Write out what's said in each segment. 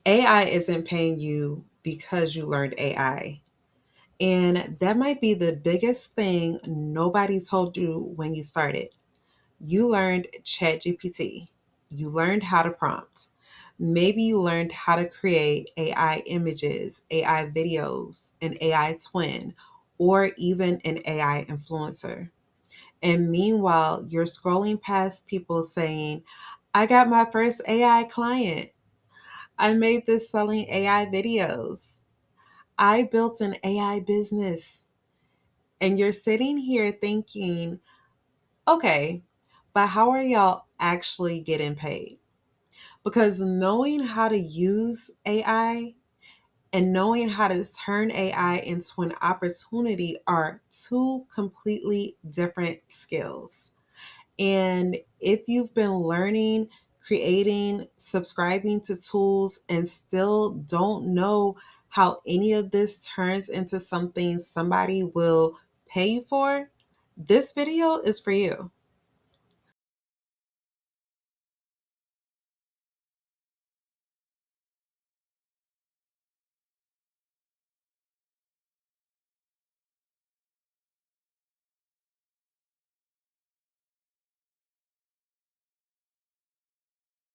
AI isn't paying you because you learned AI. And that might be the biggest thing nobody told you when you started. You learned ChatGPT. You learned how to prompt. Maybe you learned how to create AI images, AI videos, an AI twin, or even an AI influencer. And meanwhile, you're scrolling past people saying, I got my first AI client. I made this selling AI videos. I built an AI business. And you're sitting here thinking, okay, but how are y'all actually getting paid? Because knowing how to use AI and knowing how to turn AI into an opportunity are two completely different skills. And if you've been learning, creating, subscribing to tools, and still don't know how any of this turns into something somebody will pay you for, this video is for you.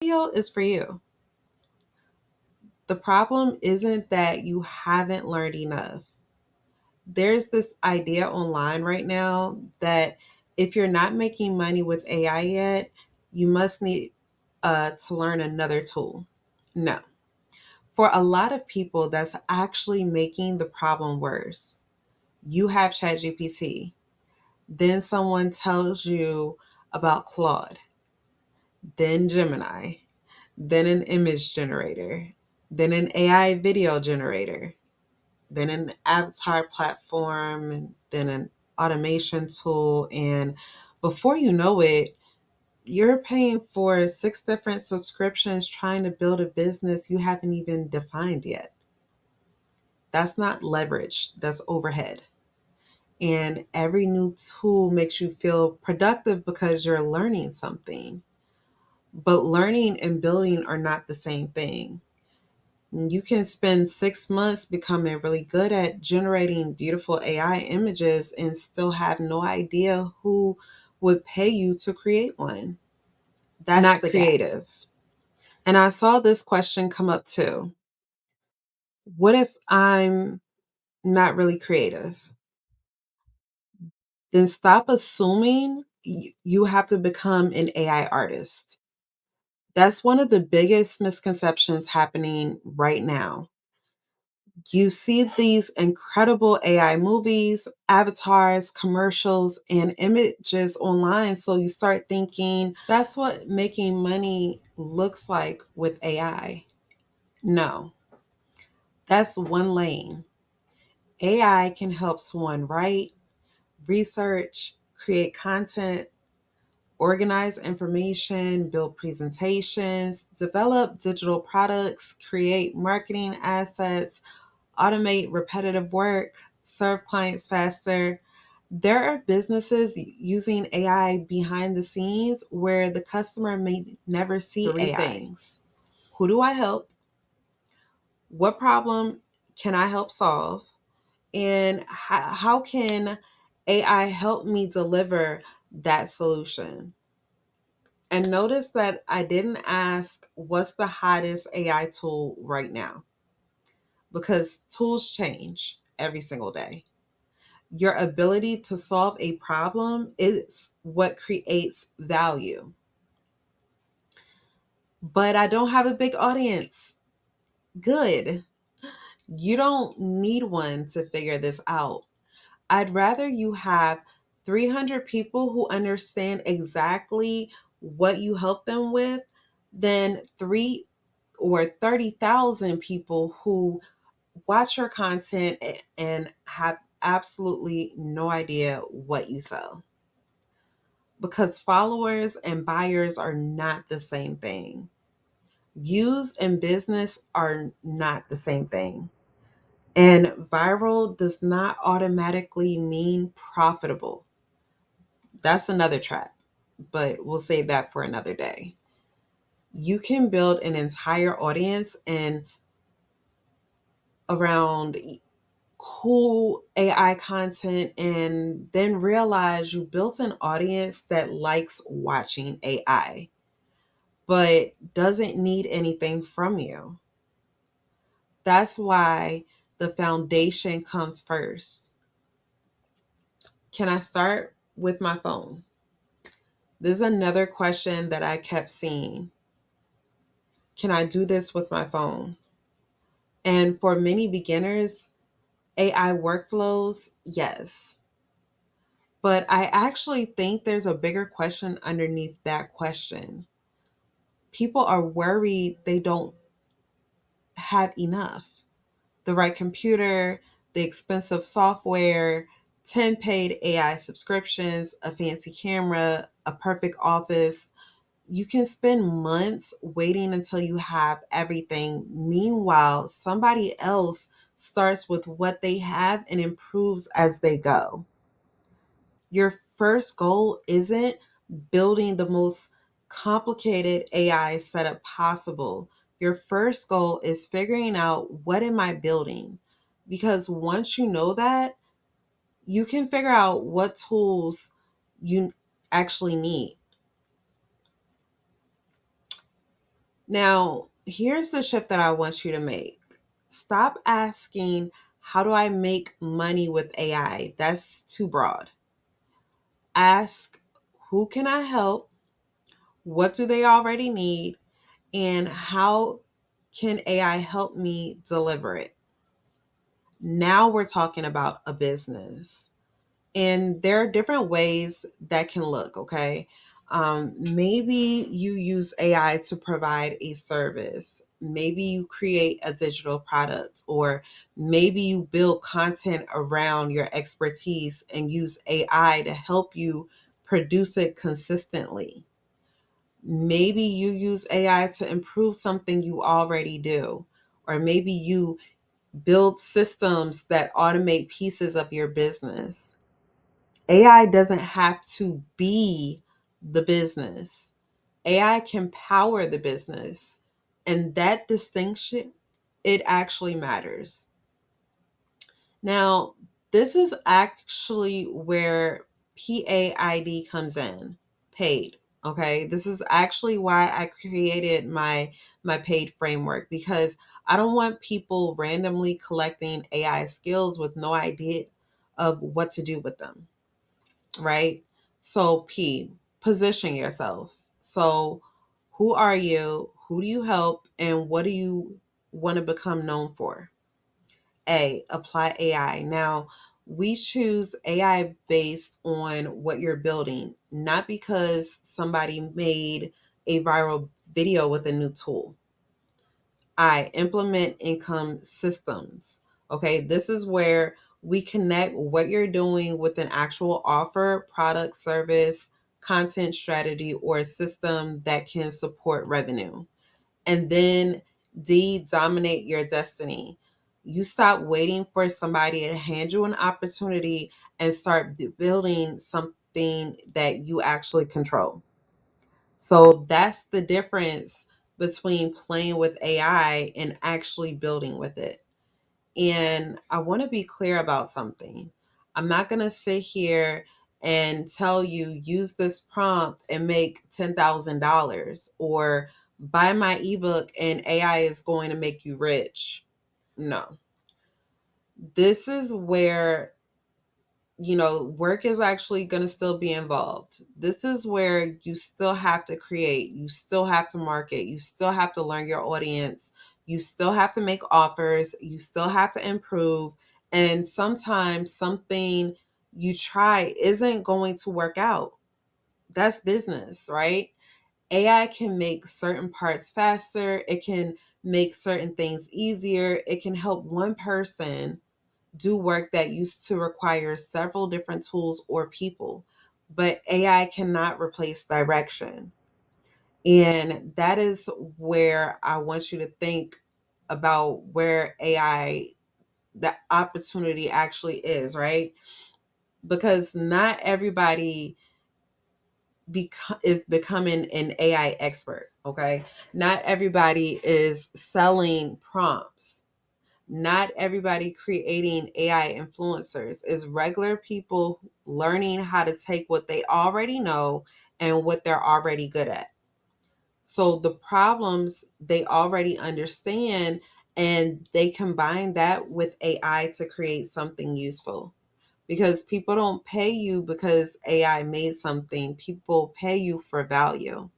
Video is for you. The problem isn't that you haven't learned enough. There's this idea online right now that if you're not making money with AI yet, you must need to learn another tool. No. For a lot of people, that's actually making the problem worse. You have ChatGPT, then someone tells you about Claude, then Gemini, then an image generator, then an AI video generator, then an avatar platform, and then an automation tool. And before you know it, you're paying for six different subscriptions trying to build a business you haven't even defined yet. That's not leverage, that's overhead. And every new tool makes you feel productive because you're learning something. But learning and building are not the same thing. You can spend 6 months becoming really good at generating beautiful AI images and still have no idea who would pay you to create one. That's not the creative. And I saw this question come up too. What if I'm not really creative? Then stop assuming you have to become an AI artist. That's one of the biggest misconceptions happening right now. You see these incredible AI movies, avatars, commercials, and images online. So you start thinking that's what making money looks like with AI. No, that's one lane. AI can help someone write, research, create content, organize information, build presentations, develop digital products, create marketing assets, automate repetitive work, serve clients faster. There are businesses using AI behind the scenes where the customer may never see three AI. Things. Who do I help? What problem can I help solve? And how can AI help me deliver that solution? And notice that I didn't ask what's the hottest AI tool right now, because tools change every single day. Your ability to solve a problem is what creates value. But I don't have a big audience. Good. You don't need one to figure this out. I'd rather you have 300 people who understand exactly what you help them with than 30,000 people who watch your content and have absolutely no idea what you sell. Because followers and buyers are not the same thing. Views and business are not the same thing. And viral does not automatically mean profitable. That's another trap, but we'll save that for another day. You can build an entire audience and around cool AI content and then realize you built an audience that likes watching AI but doesn't need anything from you. That's why the foundation comes first. Can I start with my phone? This is another question that I kept seeing. Can I do this with my phone? And for many beginners, AI workflows, yes. But I actually think there's a bigger question underneath that question. People are worried they don't have enough. The right computer, the expensive software, 10 paid AI subscriptions, a fancy camera, a perfect office. You can spend months waiting until you have everything. Meanwhile, somebody else starts with what they have and improves as they go. Your first goal isn't building the most complicated AI setup possible. Your first goal is figuring out, what am I building? Because once you know that, you can figure out what tools you actually need. Now, here's the shift that I want you to make. Stop asking, how do I make money with AI? That's too broad. Ask, who can I help? What do they already need? And how can AI help me deliver it? Now we're talking about a business. And there are different ways that can look, okay? Maybe you use AI to provide a service. Maybe you create a digital product, or maybe you build content around your expertise and use AI to help you produce it consistently. Maybe you use AI to improve something you already do, or maybe you build systems that automate pieces of your business. AI doesn't have to be the business. AI can power the business. And that distinction, it actually matters. Now, this is actually where PAID comes in, paid. Okay, this is actually why I created my paid framework, because I don't want people randomly collecting AI skills with no idea of what to do with them, right? So P, position yourself. So who are you? Who do you help? And what do you want to become known for? A, apply AI. Now, we choose AI based on what you're building, not because somebody made a viral video with a new tool. I, implement income systems. Okay, this is where we connect what you're doing with an actual offer, product, service, content strategy, or a system that can support revenue. And then D, dominate your destiny. You stop waiting for somebody to hand you an opportunity and start building something that you actually control. So that's the difference between playing with AI and actually building with it. And I want to be clear about something. I'm not going to sit here and tell you, use this prompt and make $10,000, or buy my ebook and AI is going to make you rich. No. This is where, work is actually going to still be involved. This is where you still have to create, you still have to market, you still have to learn your audience, you still have to make offers, you still have to improve. And sometimes something you try isn't going to work out. That's business, right? AI can make certain parts faster, it can make certain things easier, it can help one person do work that used to require several different tools or people. But AI cannot replace direction. And that is where I want you to think about where AI, the opportunity actually is, right? Because not everybody is becoming an AI expert. Okay. Not everybody is selling prompts. Not everybody creating AI influencers. Is regular people learning how to take what they already know and what they're already good at. So the problems they already understand, and they combine that with AI to create something useful. Because people don't pay you because AI made something, people pay you for value.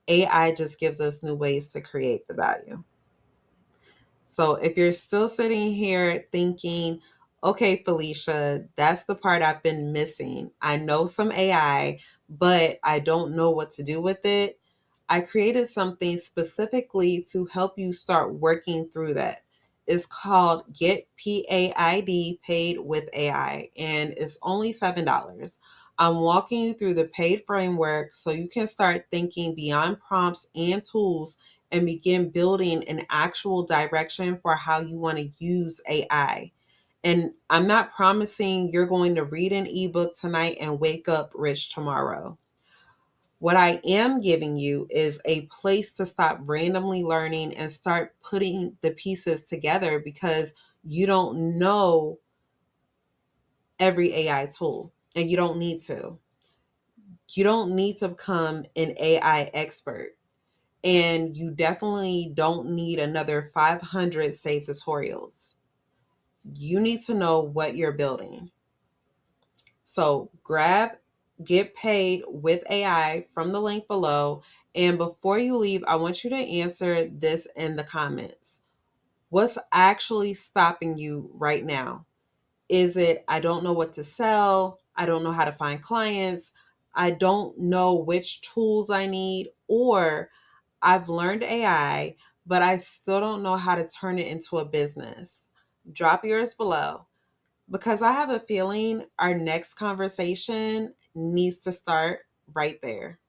AI just gives us new ways to create the value. So if you're still sitting here thinking, okay, Felicia, that's the part I've been missing. I know some AI, but I don't know what to do with it. I created something specifically to help you start working through that. It's called Get PAID, Paid with AI, and it's only $7. I'm walking you through the paid framework so you can start thinking beyond prompts and tools and begin building an actual direction for how you want to use AI. And I'm not promising you're going to read an ebook tonight and wake up rich tomorrow. What I am giving you is a place to stop randomly learning and start putting the pieces together, because you don't know every AI tool and you don't need to. You don't need to become an AI expert. And you definitely don't need another 500 saved tutorials. You need to know what you're building. So grab Get Paid with AI from the link below. And before you leave, I want you to answer this in the comments. What's actually stopping you right now? Is it, I don't know what to sell, I don't know how to find clients, I don't know which tools I need, or I've learned AI, but I still don't know how to turn it into a business? Drop yours below, because I have a feeling our next conversation needs to start right there.